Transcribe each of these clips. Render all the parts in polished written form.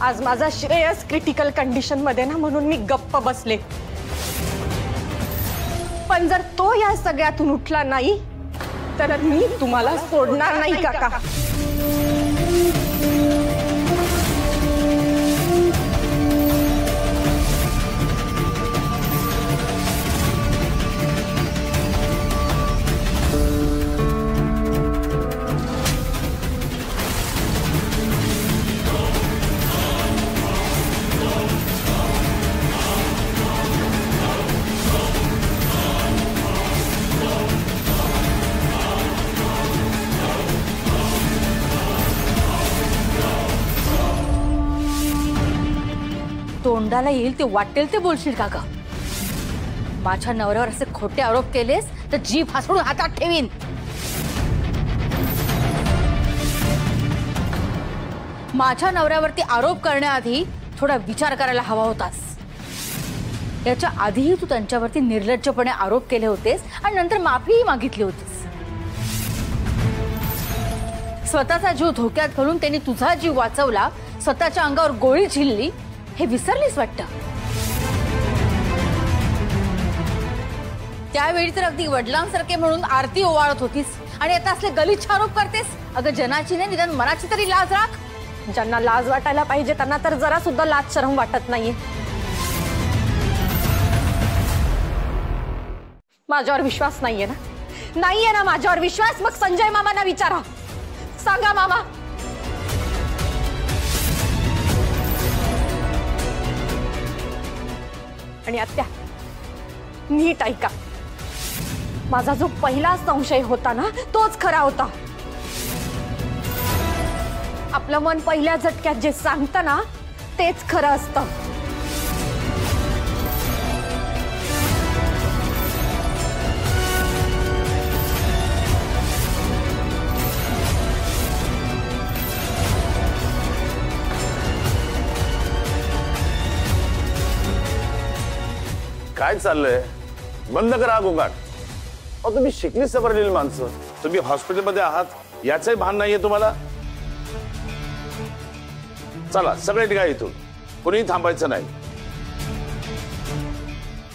आज माझा Shreyas critical condition मध्ये ना, म्हणून मी गप्प बसले। पण जर तो या सगळ्यातून उठला नाही तर मी तुम्हाला सोडणार नाही काका। तोंडाला येईल ते वाटेल ते बोलशील का ग? माझ्या नवऱ्यावर असे खोटे आरोप केलेस तर जीभ हासडून हातात ठेवीन। माझ्या नवऱ्यावरती आरोप करण्याआधी थोडा विचार करायला हवा होतास। याच्या आधीही तू त्यांच्यावरती निर्लज्जपणे आरोप केले होतेस आणि नंतर माफीही मागितली होतीस। स्वतःचा जीव धोक्यात घालून त्यांनी तुझा जीव वाचवला, स्वतःच्या अंगावर गोळी झिलली, हे विसरलीस वाटतं। त्यावेळी तर अगदी वडिलांसारखे म्हणून आरती ओवाळत होतीस आणि आता असले गलिच्छ आरोप करतेस। अगं जनाची नाही निदान मनाची तरी लाज राख। ज्यांना लाज वाटायला पाहिजे त्यांना तर जरा सुद्धा लाज शरम वाटत नाहीये। माझ्यावर विश्वास नाहीये ना? नाहीये ना माझ्यावर विश्वास? मग संजय मामांना विचारा, सांगा मामा। आणि आत्या नीट ऐका, माझा जो पहिला संशय होता ना तोच खरा होता। आपलं मन पहिल्या झटक्यात जे सांगतं ना तेच खरं असतं। काय चाललंय? बंद करा गोंगाट। अहो तुम्ही शिकली सवरलेली माणसं, तुम्ही हॉस्पिटलमध्ये आहात याचंही भान नाहीये तुम्हाला? चला सगळे निघा इथून, कोणीही थांबायचं नाही।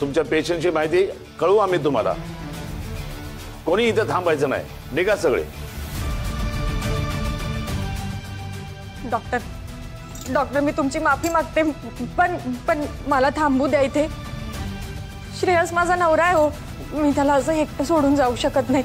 तुमच्या पेशंटची माहिती कळवू आम्ही तुम्हाला, कोणी इथे थांबायचं नाही, निघा सगळे। डॉक्टर मी तुमची माफी मागते, पण मला थांबू द्या इथे। श्रेयस माझा नवरा आहे हो, मी त्याला असं एकटं सोडून जाऊ शकत नाही।